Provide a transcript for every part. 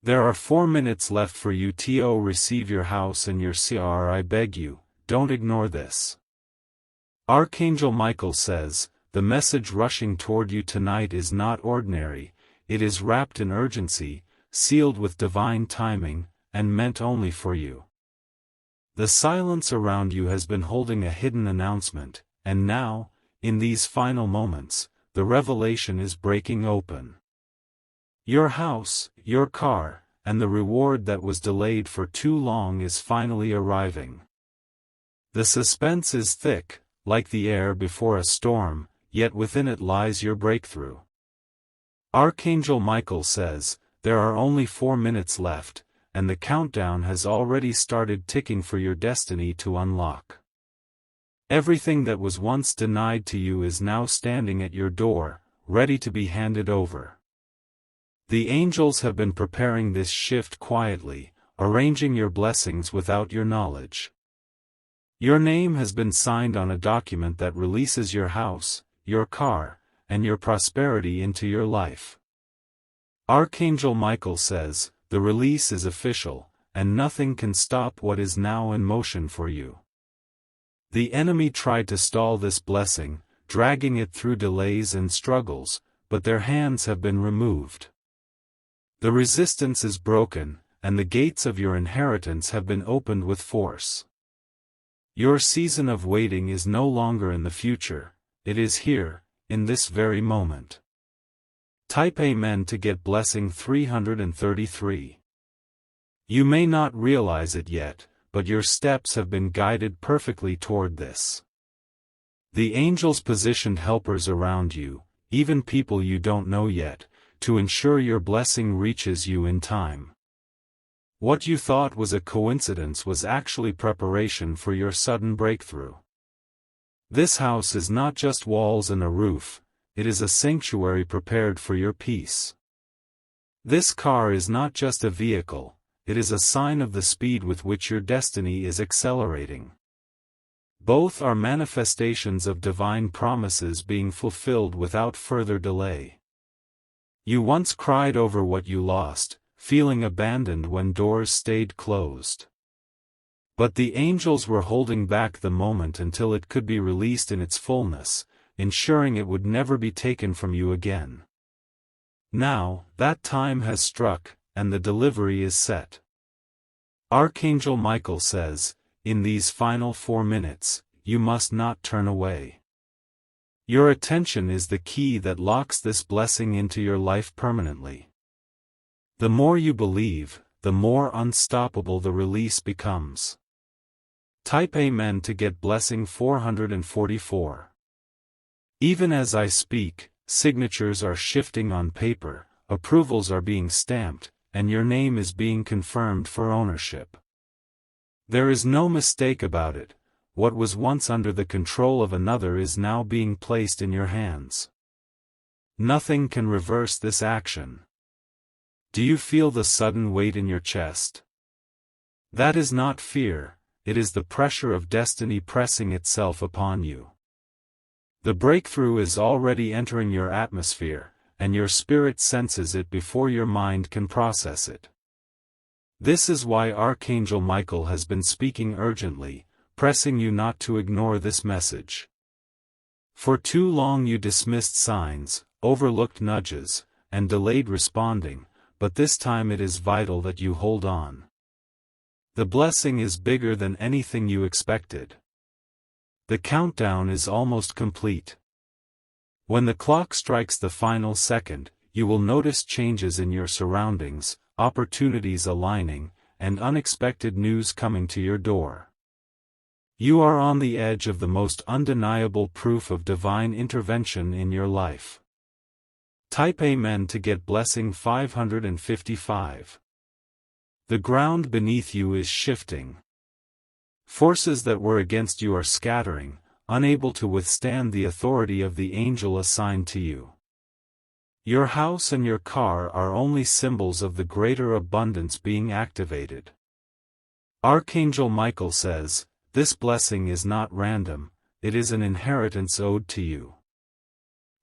There are 4 minutes left for you to receive your house and your car. I beg you, don't ignore this. Archangel Michael says, the message rushing toward you tonight is not ordinary, it is wrapped in urgency, sealed with divine timing, and meant only for you. The silence around you has been holding a hidden announcement, and now, in these final moments, the revelation is breaking open. Your house, your car, and the reward that was delayed for too long is finally arriving. The suspense is thick, like the air before a storm, yet within it lies your breakthrough. Archangel Michael says, there are only 4 minutes left, and the countdown has already started ticking for your destiny to unlock. Everything that was once denied to you is now standing at your door, ready to be handed over. The angels have been preparing this shift quietly, arranging your blessings without your knowledge. Your name has been signed on a document that releases your house, your car, and your prosperity into your life. Archangel Michael says, the release is official, and nothing can stop what is now in motion for you. The enemy tried to stall this blessing, dragging it through delays and struggles, but their hands have been removed. The resistance is broken, and the gates of your inheritance have been opened with force. Your season of waiting is no longer in the future, it is here, in this very moment. Type Amen to get blessing 333. You may not realize it yet, but your steps have been guided perfectly toward this. The angels positioned helpers around you, even people you don't know yet, to ensure your blessing reaches you in time. What you thought was a coincidence was actually preparation for your sudden breakthrough. This house is not just walls and a roof, it is a sanctuary prepared for your peace. This car is not just a vehicle, it is a sign of the speed with which your destiny is accelerating. Both are manifestations of divine promises being fulfilled without further delay. You once cried over what you lost, feeling abandoned when doors stayed closed. But the angels were holding back the moment until it could be released in its fullness, ensuring it would never be taken from you again. Now, that time has struck, and the delivery is set. Archangel Michael says, in these final 4 minutes, you must not turn away. Your attention is the key that locks this blessing into your life permanently. The more you believe, the more unstoppable the release becomes. Type Amen to get blessing 444. Even as I speak, signatures are shifting on paper, approvals are being stamped, and your name is being confirmed for ownership. There is no mistake about it. What was once under the control of another is now being placed in your hands. Nothing can reverse this action. Do you feel the sudden weight in your chest? That is not fear, it is the pressure of destiny pressing itself upon you. The breakthrough is already entering your atmosphere, and your spirit senses it before your mind can process it. This is why Archangel Michael has been speaking urgently, pressing you not to ignore this message. For too long you dismissed signs, overlooked nudges, and delayed responding, but this time it is vital that you hold on. The blessing is bigger than anything you expected. The countdown is almost complete. When the clock strikes the final second, you will notice changes in your surroundings, opportunities aligning, and unexpected news coming to your door. You are on the edge of the most undeniable proof of divine intervention in your life. Type Amen to get blessing 555. The ground beneath you is shifting. Forces that were against you are scattering, unable to withstand the authority of the angel assigned to you. Your house and your car are only symbols of the greater abundance being activated. Archangel Michael says, this blessing is not random, it is an inheritance owed to you.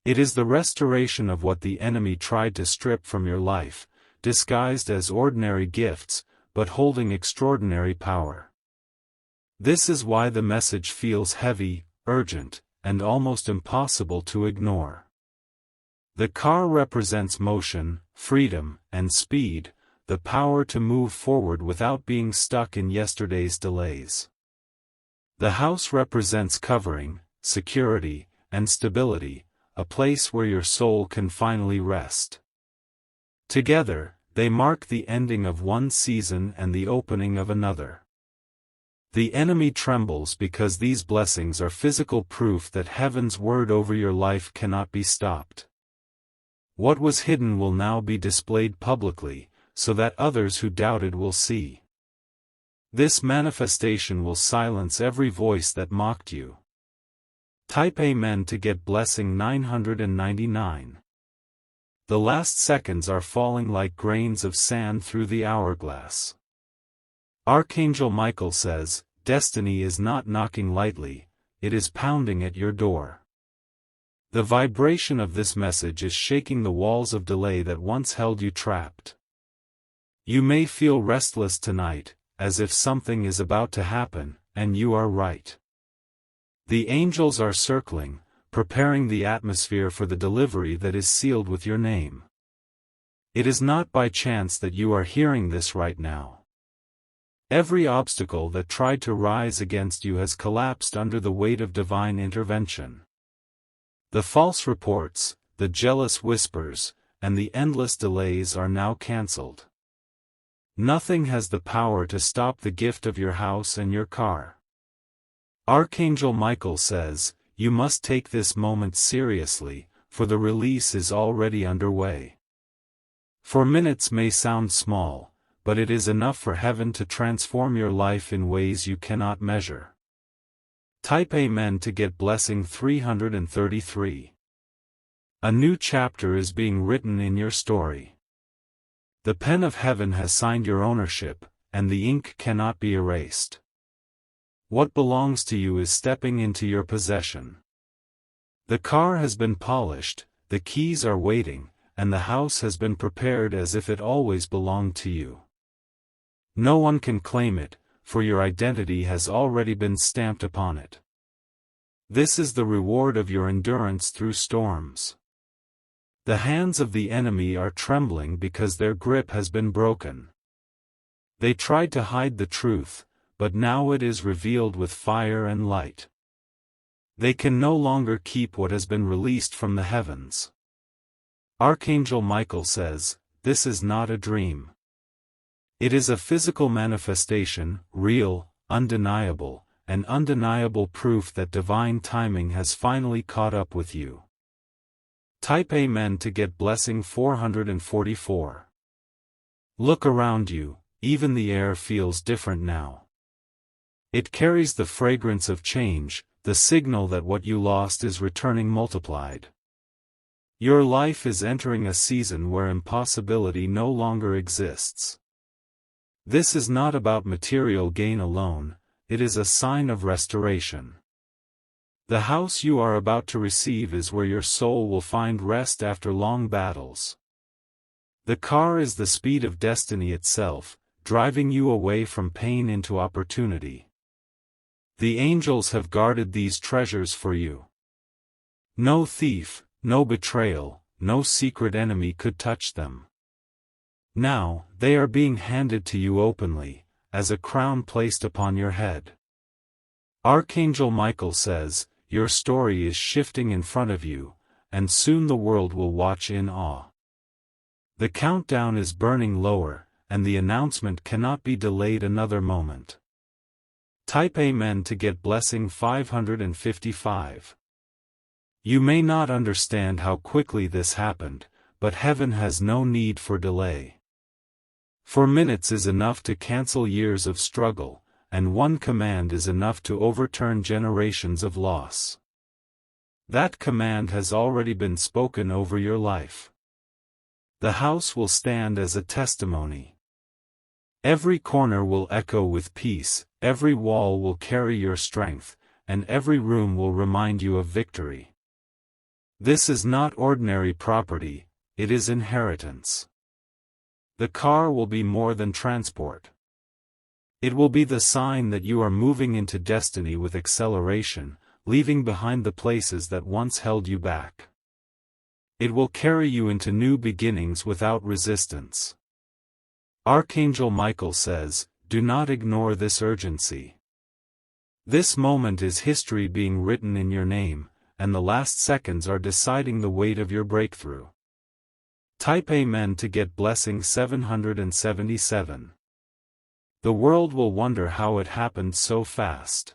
It is the restoration of what the enemy tried to strip from your life, disguised as ordinary gifts, but holding extraordinary power. This is why the message feels heavy, urgent, and almost impossible to ignore. The car represents motion, freedom, and speed, the power to move forward without being stuck in yesterday's delays. The house represents covering, security, and stability, a place where your soul can finally rest. Together, they mark the ending of one season and the opening of another. The enemy trembles because these blessings are physical proof that heaven's word over your life cannot be stopped. What was hidden will now be displayed publicly, so that others who doubted will see. This manifestation will silence every voice that mocked you. Type Amen to get blessing 999. The last seconds are falling like grains of sand through the hourglass. Archangel Michael says, destiny is not knocking lightly, it is pounding at your door. The vibration of this message is shaking the walls of delay that once held you trapped. You may feel restless tonight, as if something is about to happen, and you are right. The angels are circling, preparing the atmosphere for the delivery that is sealed with your name. It is not by chance that you are hearing this right now. Every obstacle that tried to rise against you has collapsed under the weight of divine intervention. The false reports, the jealous whispers, and the endless delays are now cancelled. Nothing has the power to stop the gift of your house and your car. Archangel Michael says, you must take this moment seriously, for the release is already underway. 4 minutes may sound small, but it is enough for heaven to transform your life in ways you cannot measure. Type Amen to get blessing 333. A new chapter is being written in your story. The pen of heaven has signed your ownership, and the ink cannot be erased. What belongs to you is stepping into your possession. The car has been polished, the keys are waiting, and the house has been prepared as if it always belonged to you. No one can claim it, for your identity has already been stamped upon it. This is the reward of your endurance through storms. The hands of the enemy are trembling because their grip has been broken. They tried to hide the truth, but now it is revealed with fire and light. They can no longer keep what has been released from the heavens. Archangel Michael says, this is not a dream. It is a physical manifestation, real, undeniable, and undeniable proof that divine timing has finally caught up with you. Type Amen to get blessing 444. Look around you, even the air feels different now. It carries the fragrance of change, the signal that what you lost is returning multiplied. Your life is entering a season where impossibility no longer exists. This is not about material gain alone, it is a sign of restoration. The house you are about to receive is where your soul will find rest after long battles. The car is the speed of destiny itself, driving you away from pain into opportunity. The angels have guarded these treasures for you. No thief, no betrayal, no secret enemy could touch them. Now, they are being handed to you openly, as a crown placed upon your head. Archangel Michael says, your story is shifting in front of you, and soon the world will watch in awe. The countdown is burning lower, and the announcement cannot be delayed another moment. Type Amen to get blessing 555. You may not understand how quickly this happened, but heaven has no need for delay. 4 minutes is enough to cancel years of struggle, and one command is enough to overturn generations of loss. That command has already been spoken over your life. The house will stand as a testimony. Every corner will echo with peace, every wall will carry your strength, and every room will remind you of victory. This is not ordinary property, it is inheritance. The car will be more than transport. It will be the sign that you are moving into destiny with acceleration, leaving behind the places that once held you back. It will carry you into new beginnings without resistance. Archangel Michael says, do not ignore this urgency. This moment is history being written in your name, and the last seconds are deciding the weight of your breakthrough. Type Amen to get blessing 777. The world will wonder how it happened so fast.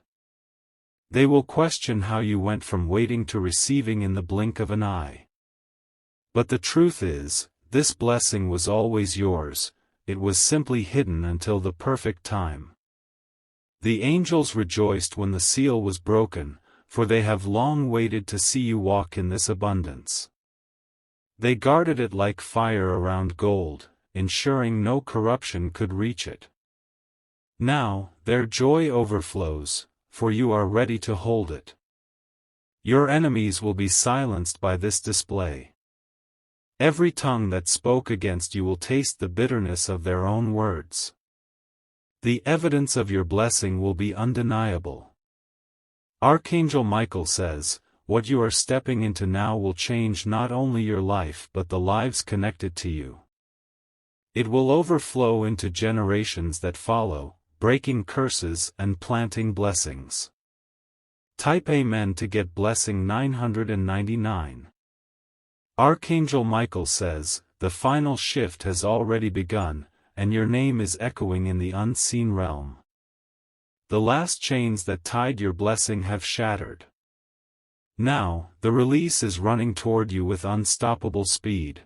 They will question how you went from waiting to receiving in the blink of an eye. But the truth is, this blessing was always yours, it was simply hidden until the perfect time. The angels rejoiced when the seal was broken, for they have long waited to see you walk in this abundance. They guarded it like fire around gold, ensuring no corruption could reach it. Now, their joy overflows, for you are ready to hold it. Your enemies will be silenced by this display. Every tongue that spoke against you will taste the bitterness of their own words. The evidence of your blessing will be undeniable. Archangel Michael says, what you are stepping into now will change not only your life but the lives connected to you. It will overflow into generations that follow, breaking curses and planting blessings. Type Amen to get blessing 999. Archangel Michael says, the final shift has already begun, and your name is echoing in the unseen realm. The last chains that tied your blessing have shattered. Now, the release is running toward you with unstoppable speed.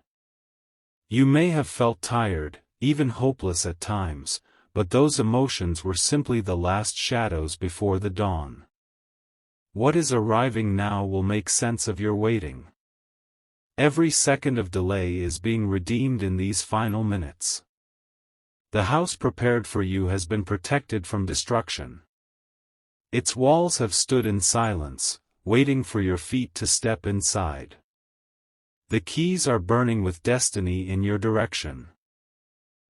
You may have felt tired, even hopeless at times, but those emotions were simply the last shadows before the dawn. What is arriving now will make sense of your waiting. Every second of delay is being redeemed in these final minutes. The house prepared for you has been protected from destruction. Its walls have stood in silence, waiting for your feet to step inside. The keys are burning with destiny in your direction.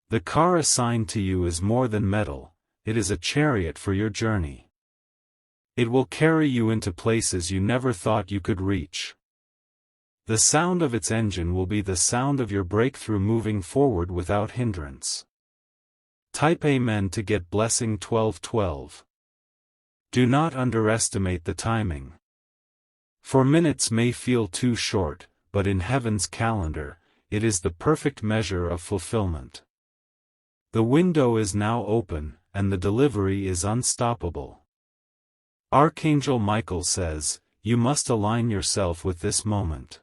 The car assigned to you is more than metal, it is a chariot for your journey. It will carry you into places you never thought you could reach. The sound of its engine will be the sound of your breakthrough moving forward without hindrance. Type Amen to get blessing 1212. Do not underestimate the timing. For minutes may feel too short, but in heaven's calendar, it is the perfect measure of fulfillment. The window is now open, and the delivery is unstoppable. Archangel Michael says, you must align yourself with this moment.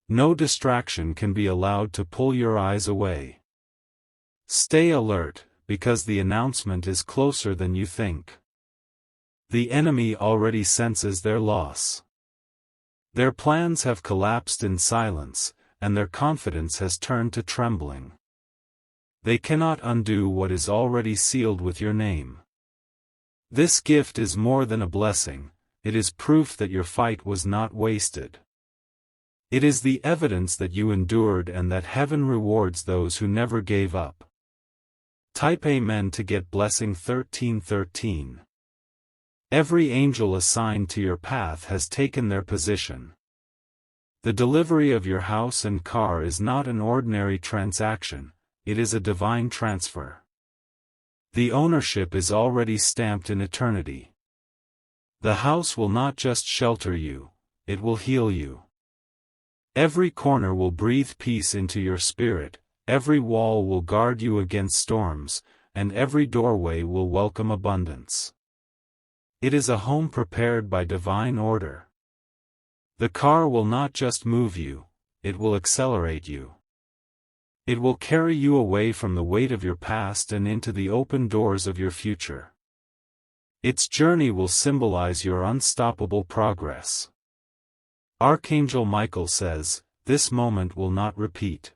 No distraction can be allowed to pull your eyes away. Stay alert, because the announcement is closer than you think. The enemy already senses their loss. Their plans have collapsed in silence, and their confidence has turned to trembling. They cannot undo what is already sealed with your name. This gift is more than a blessing, it is proof that your fight was not wasted. It is the evidence that you endured and that heaven rewards those who never gave up. Type Amen to get blessing 1313. Every angel assigned to your path has taken their position. The delivery of your house and car is not an ordinary transaction, it is a divine transfer. The ownership is already stamped in eternity. The house will not just shelter you, it will heal you. Every corner will breathe peace into your spirit, every wall will guard you against storms, and every doorway will welcome abundance. It is a home prepared by divine order. The car will not just move you, it will accelerate you. It will carry you away from the weight of your past and into the open doors of your future. Its journey will symbolize your unstoppable progress. Archangel Michael says, this moment will not repeat.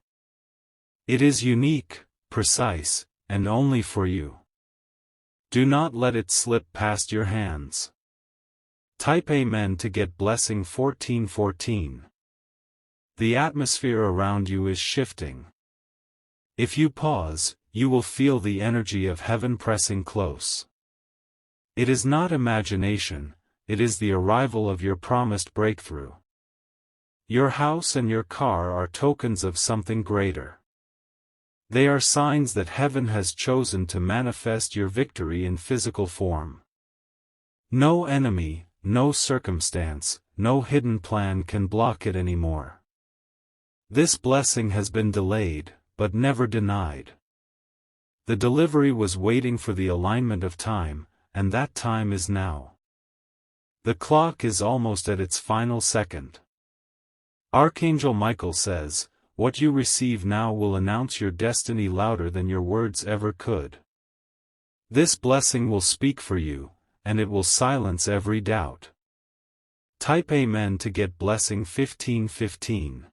It is unique, precise, and only for you. Do not let it slip past your hands. Type Amen to get blessing 1414. The atmosphere around you is shifting. If you pause, you will feel the energy of heaven pressing close. It is not imagination, it is the arrival of your promised breakthrough. Your house and your car are tokens of something greater. They are signs that heaven has chosen to manifest your victory in physical form. No enemy, no circumstance, no hidden plan can block it anymore. This blessing has been delayed, but never denied. The delivery was waiting for the alignment of time, and that time is now. The clock is almost at its final second. Archangel Michael says, "What you receive now will announce your destiny louder than your words ever could." This blessing will speak for you, and it will silence every doubt. Type Amen to get blessing 1515.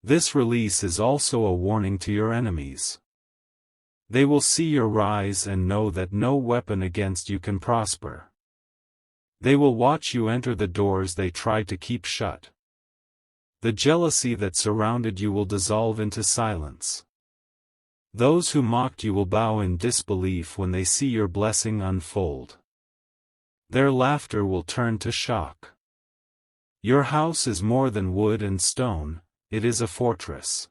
This release is also a warning to your enemies. They will see your rise and know that no weapon against you can prosper. They will watch you enter the doors they tried to keep shut. The jealousy that surrounded you will dissolve into silence. Those who mocked you will bow in disbelief when they see your blessing unfold. Their laughter will turn to shock. Your house is more than wood and stone, it is a fortress.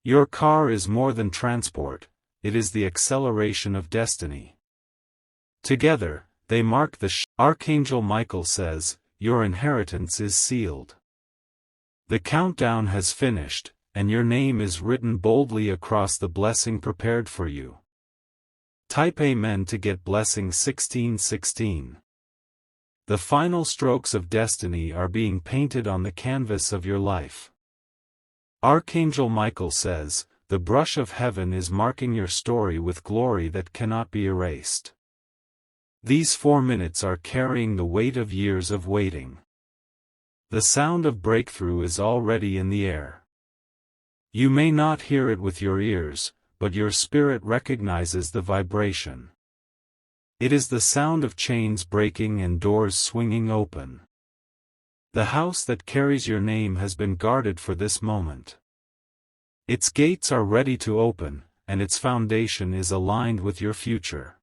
Your car is more than transport, it is the acceleration of destiny. Together, they mark the Archangel Michael says, "Your inheritance is sealed." The countdown has finished, and your name is written boldly across the blessing prepared for you. Type Amen to get blessing 1616. The final strokes of destiny are being painted on the canvas of your life. Archangel Michael says, "The brush of heaven is marking your story with glory that cannot be erased." These 4 minutes are carrying the weight of years of waiting. The sound of breakthrough is already in the air. You may not hear it with your ears, but your spirit recognizes the vibration. It is the sound of chains breaking and doors swinging open. The house that carries your name has been guarded for this moment. Its gates are ready to open, and its foundation is aligned with your future.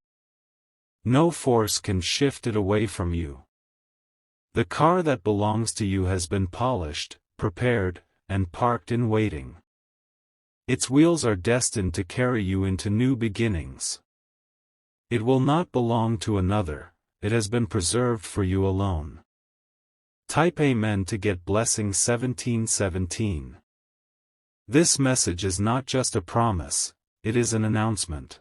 No force can shift it away from you. The car that belongs to you has been polished, prepared, and parked in waiting. Its wheels are destined to carry you into new beginnings. It will not belong to another, it has been preserved for you alone. Type Amen to get blessing 1717. This message is not just a promise, it is an announcement.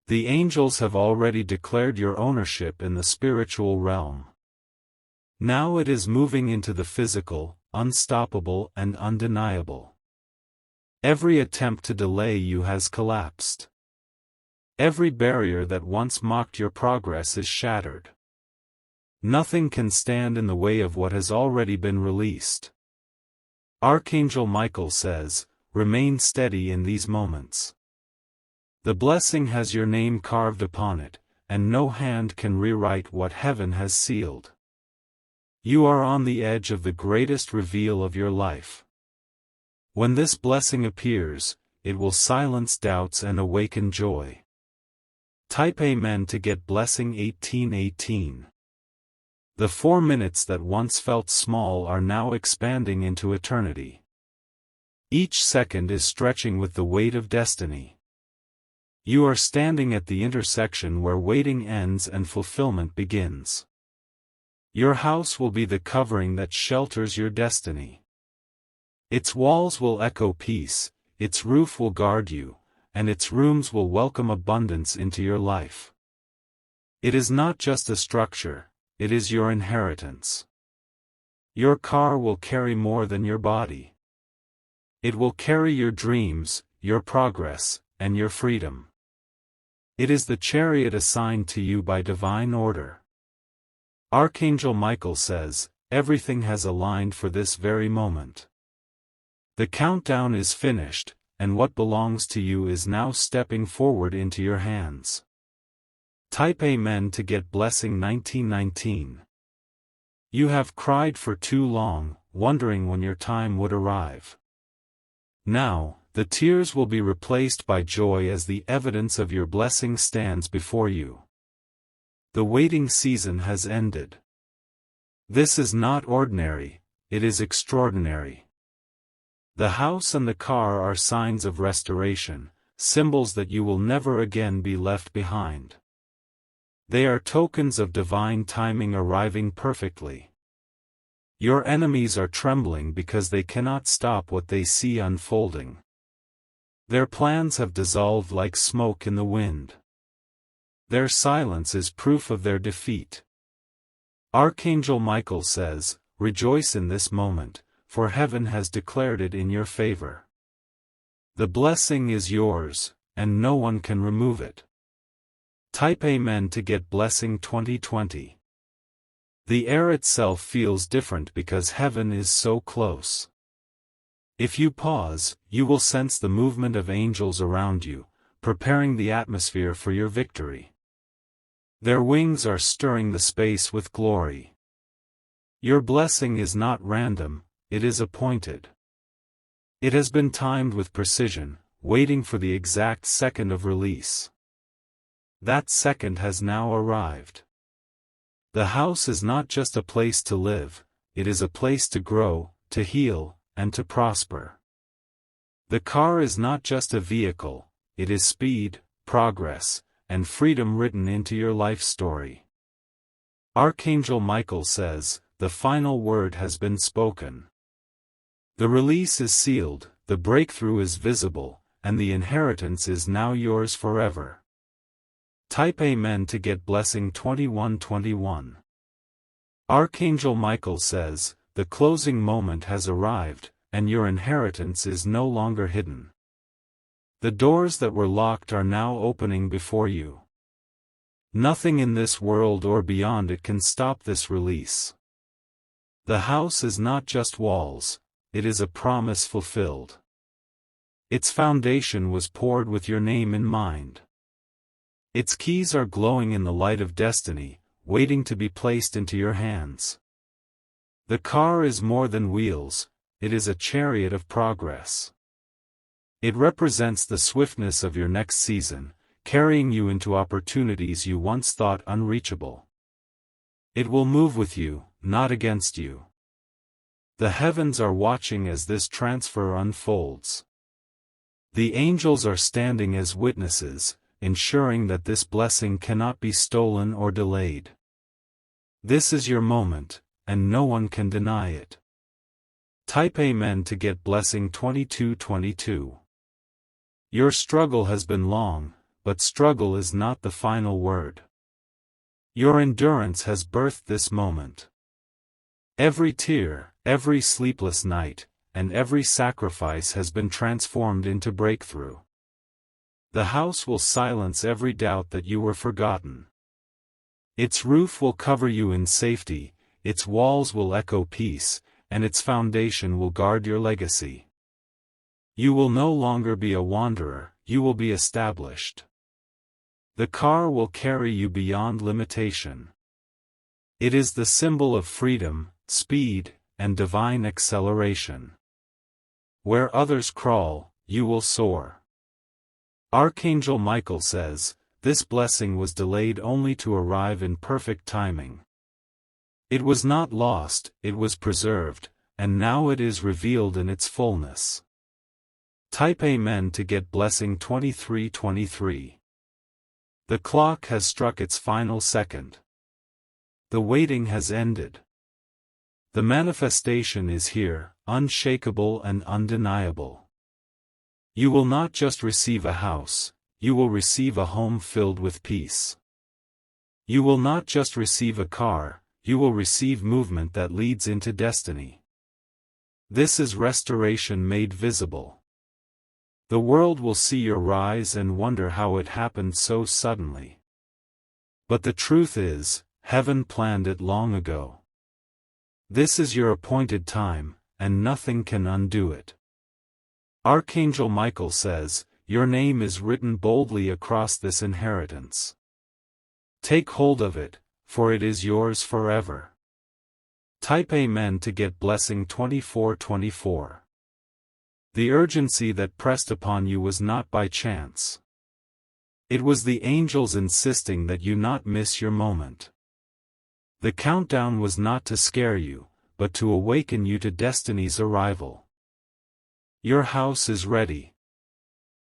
The angels have already declared your ownership in the spiritual realm. Now it is moving into the physical, unstoppable and undeniable. Every attempt to delay you has collapsed. Every barrier that once mocked your progress is shattered. Nothing can stand in the way of what has already been released. Archangel Michael says, "Remain steady in these moments." The blessing has your name carved upon it, and no hand can rewrite what heaven has sealed. You are on the edge of the greatest reveal of your life. When this blessing appears, it will silence doubts and awaken joy. Type Amen to get blessing 1818. The 4 minutes that once felt small are now expanding into eternity. Each second is stretching with the weight of destiny. You are standing at the intersection where waiting ends and fulfillment begins. Your house will be the covering that shelters your destiny. Its walls will echo peace, its roof will guard you, and its rooms will welcome abundance into your life. It is not just a structure, it is your inheritance. Your car will carry more than your body. It will carry your dreams, your progress, and your freedom. It is the chariot assigned to you by divine order. Archangel Michael says, "Everything has aligned for this very moment." The countdown is finished, and what belongs to you is now stepping forward into your hands. Type Amen to get blessing 1919. You have cried for too long, wondering when your time would arrive. Now, The tears will be replaced by joy as the evidence of your blessing stands before you. The waiting season has ended. This is not ordinary, it is extraordinary. The house and the car are signs of restoration, symbols that you will never again be left behind. They are tokens of divine timing arriving perfectly. Your enemies are trembling because they cannot stop what they see unfolding. Their plans have dissolved like smoke in the wind. Their silence is proof of their defeat. Archangel Michael says, "Rejoice in this moment, for heaven has declared it in your favor." The blessing is yours, and no one can remove it. Type Amen to get blessing 2020. The air itself feels different because heaven is so close. If you pause, you will sense the movement of angels around you, preparing the atmosphere for your victory. Their wings are stirring the space with glory. Your blessing is not random, it is appointed. It has been timed with precision, waiting for the exact second of release. That second has now arrived. The house is not just a place to live, it is a place to grow, to heal, and to prosper. The car is not just a vehicle, it is speed, progress, and freedom written into your life story. Archangel Michael says, "The final word has been spoken." The release is sealed, the breakthrough is visible, and the inheritance is now yours forever. Type Amen to get blessing 2121. Archangel Michael says, "The closing moment has arrived, and your inheritance is no longer hidden. The doors that were locked are now opening before you. Nothing in this world or beyond it can stop this release. The house is not just walls, it is a promise fulfilled. Its foundation was poured with your name in mind. Its keys are glowing in the light of destiny, waiting to be placed into your hands. The car is more than wheels, it is a chariot of progress. It represents the swiftness of your next season, carrying you into opportunities you once thought unreachable. It will move with you, not against you. The heavens are watching as this transfer unfolds. The angels are standing as witnesses, ensuring that this blessing cannot be stolen or delayed. This is your moment, and no one can deny it. Type Amen to get blessing 2222. Your struggle has been long, but struggle is not the final word. Your endurance has birthed this moment. Every tear, every sleepless night, and every sacrifice has been transformed into breakthrough. The house will silence every doubt that you were forgotten. Its roof will cover you in safety, its walls will echo peace, and its foundation will guard your legacy. You will no longer be a wanderer, you will be established. The car will carry you beyond limitation. It is the symbol of freedom, speed, and divine acceleration. Where others crawl, you will soar. Archangel Michael says, "This blessing was delayed only to arrive in perfect timing. It was not lost, it was preserved, and now it is revealed in its fullness." Type Amen to get blessing 2323. The clock has struck its final second. The waiting has ended. The manifestation is here, unshakable and undeniable. You will not just receive a house, you will receive a home filled with peace. You will not just receive a car, you will receive movement that leads into destiny. This is restoration made visible. The world will see your rise and wonder how it happened so suddenly. But the truth is, heaven planned it long ago. This is your appointed time, and nothing can undo it. Archangel Michael says, "Your name is written boldly across this inheritance. Take hold of it, for it is yours forever." Type Amen to get blessing 2424. The urgency that pressed upon you was not by chance. It was the angels insisting that you not miss your moment. The countdown was not to scare you, but to awaken you to destiny's arrival. Your house is ready.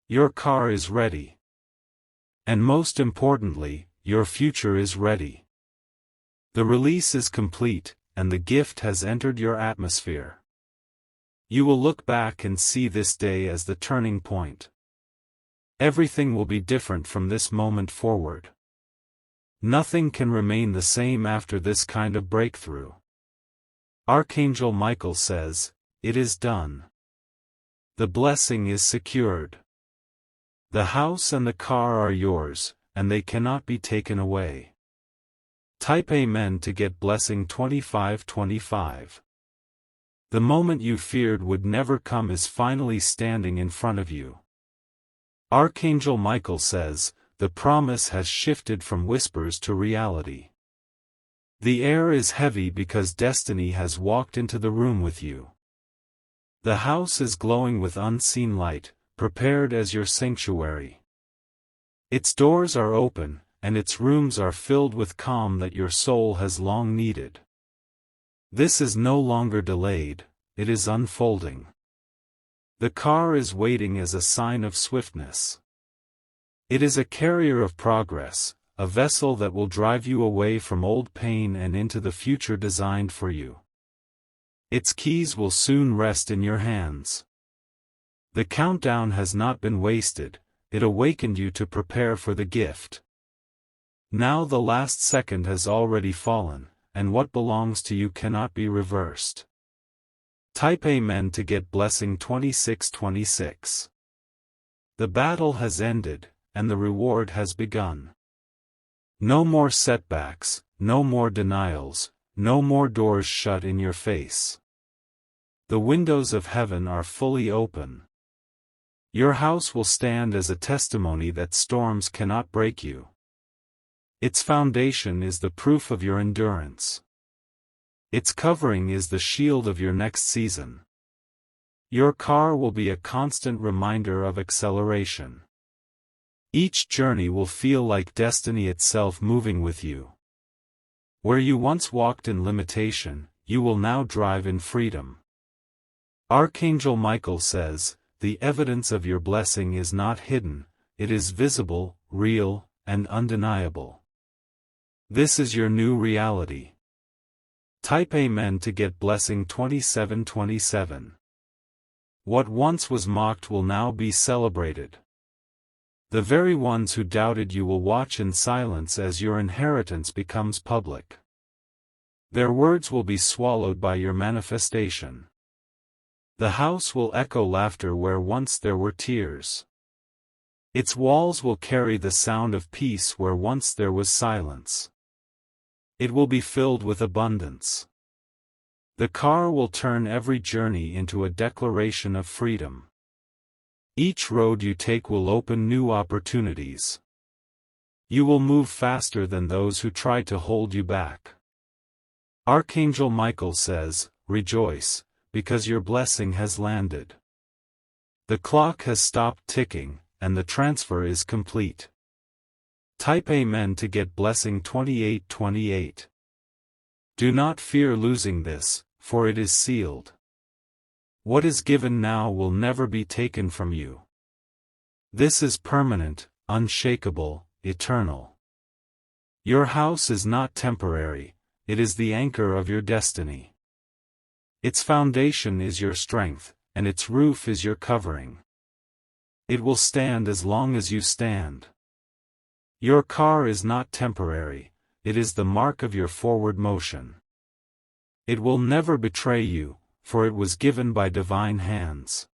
Your car is ready. And most importantly, your future is ready. The release is complete, and the gift has entered your atmosphere. You will look back and see this day as the turning point. Everything will be different from this moment forward. Nothing can remain the same after this kind of breakthrough. Archangel Michael says, "It is done." The blessing is secured. The house and the car are yours, and they cannot be taken away. Type Amen to get blessing 2525. The moment you feared would never come is finally standing in front of you. Archangel Michael says, the promise has shifted from whispers to reality. The air is heavy because destiny has walked into the room with you. The house is glowing with unseen light, prepared as your sanctuary. Its doors are open, and its rooms are filled with calm that your soul has long needed. This is no longer delayed, it is unfolding. The car is waiting as a sign of swiftness. It is a carrier of progress, a vessel that will drive you away from old pain and into the future designed for you. Its keys will soon rest in your hands. The countdown has not been wasted, it awakened you to prepare for the gift. Now the last second has already fallen, and what belongs to you cannot be reversed. Type Amen to get blessing 2626. The battle has ended, and the reward has begun. No more setbacks, no more denials, no more doors shut in your face. The windows of heaven are fully open. Your house will stand as a testimony that storms cannot break you. Its foundation is the proof of your endurance. Its covering is the shield of your next season. Your car will be a constant reminder of acceleration. Each journey will feel like destiny itself moving with you. Where you once walked in limitation, you will now drive in freedom. Archangel Michael says, the evidence of your blessing is not hidden, it is visible, real, and undeniable. This is your new reality. Type Amen to get blessing 2727. What once was mocked will now be celebrated. The very ones who doubted you will watch in silence as your inheritance becomes public. Their words will be swallowed by your manifestation. The house will echo laughter where once there were tears. Its walls will carry the sound of peace where once there was silence. It will be filled with abundance. The car will turn every journey into a declaration of freedom. Each road you take will open new opportunities. You will move faster than those who tried to hold you back. Archangel Michael says, rejoice, because your blessing has landed. The clock has stopped ticking, and the transfer is complete. Type Amen to get blessing 2828. Do not fear losing this, for it is sealed. What is given now will never be taken from you. This is permanent, unshakable, eternal. Your house is not temporary, it is the anchor of your destiny. Its foundation is your strength, and its roof is your covering. It will stand as long as you stand. Your car is not temporary, it is the mark of your forward motion. It will never betray you, for it was given by divine hands.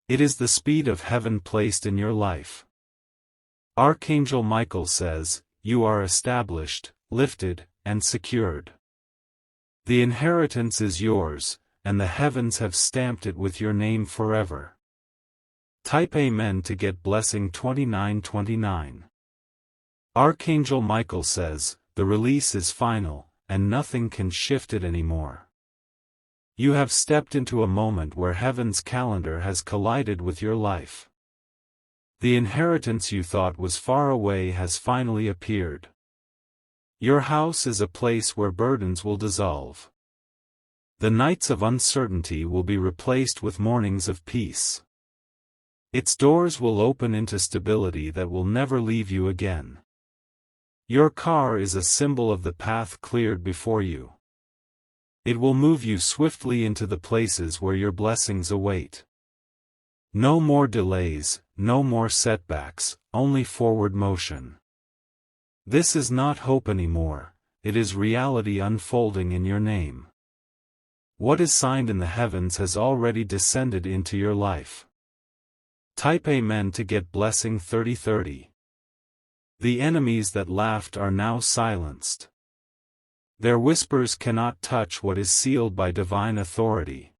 It is the speed of heaven placed in your life. Archangel Michael says, you are established, lifted, and secured. The inheritance is yours, and the heavens have stamped it with your name forever. Type Amen to get blessing 2929. Archangel Michael says, the release is final, and nothing can shift it anymore. You have stepped into a moment where heaven's calendar has collided with your life. The inheritance you thought was far away has finally appeared. Your house is a place where burdens will dissolve. The nights of uncertainty will be replaced with mornings of peace. Its doors will open into stability that will never leave you again. Your car is a symbol of the path cleared before you. It will move you swiftly into the places where your blessings await. No more delays, no more setbacks, only forward motion. This is not hope anymore, it is reality unfolding in your name. What is signed in the heavens has already descended into your life. Type Amen to get blessing 3030. The enemies that laughed are now silenced. Their whispers cannot touch what is sealed by divine authority.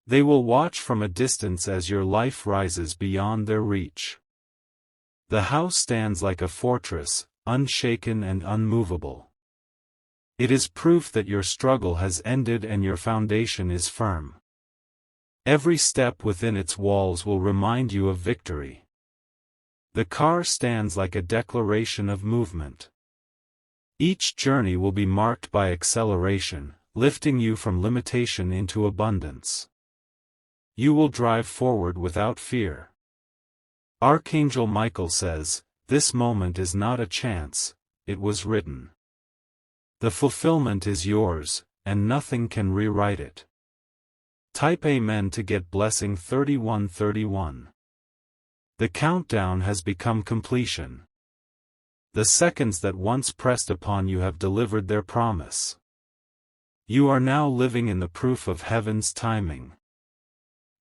They will watch from a distance as your life rises beyond their reach. The house stands like a fortress, unshaken and unmovable. It is proof that your struggle has ended and your foundation is firm. Every step within its walls will remind you of victory. The car stands like a declaration of movement. Each journey will be marked by acceleration, lifting you from limitation into abundance. You will drive forward without fear. Archangel Michael says, "This moment is not a chance, it was written." The fulfillment is yours, and nothing can rewrite it. Type Amen to get blessing 3131. The countdown has become completion. The seconds that once pressed upon you have delivered their promise. You are now living in the proof of heaven's timing.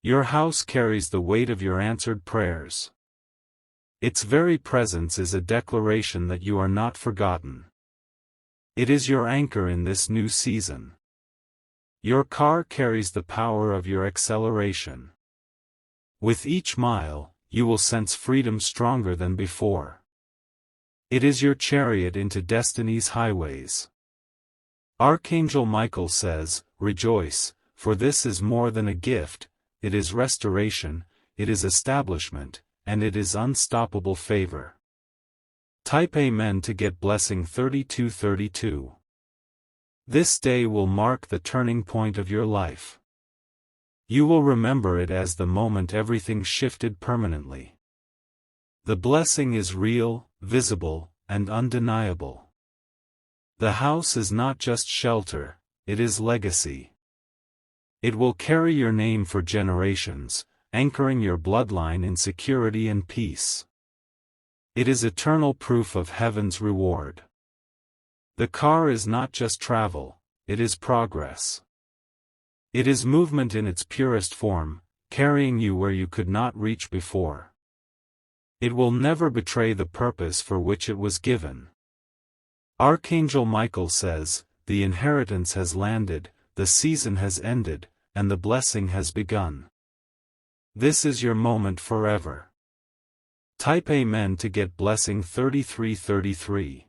Your house carries the weight of your answered prayers. Its very presence is a declaration that you are not forgotten. It is your anchor in this new season. Your car carries the power of your acceleration. With each mile, you will sense freedom stronger than before. It is your chariot into destiny's highways. Archangel Michael says, "Rejoice, for this is more than a gift, it is restoration, it is establishment, and it is unstoppable favor." Type Amen to get blessing 3232. This day will mark the turning point of your life. You will remember it as the moment everything shifted permanently. The blessing is real, visible, and undeniable. The house is not just shelter, it is legacy. It will carry your name for generations, anchoring your bloodline in security and peace. It is eternal proof of heaven's reward. The car is not just travel, it is progress. It is movement in its purest form, carrying you where you could not reach before. It will never betray the purpose for which it was given. Archangel Michael says, "The inheritance has landed, the season has ended, and the blessing has begun." This is your moment forever. Type Amen to get blessing 3333.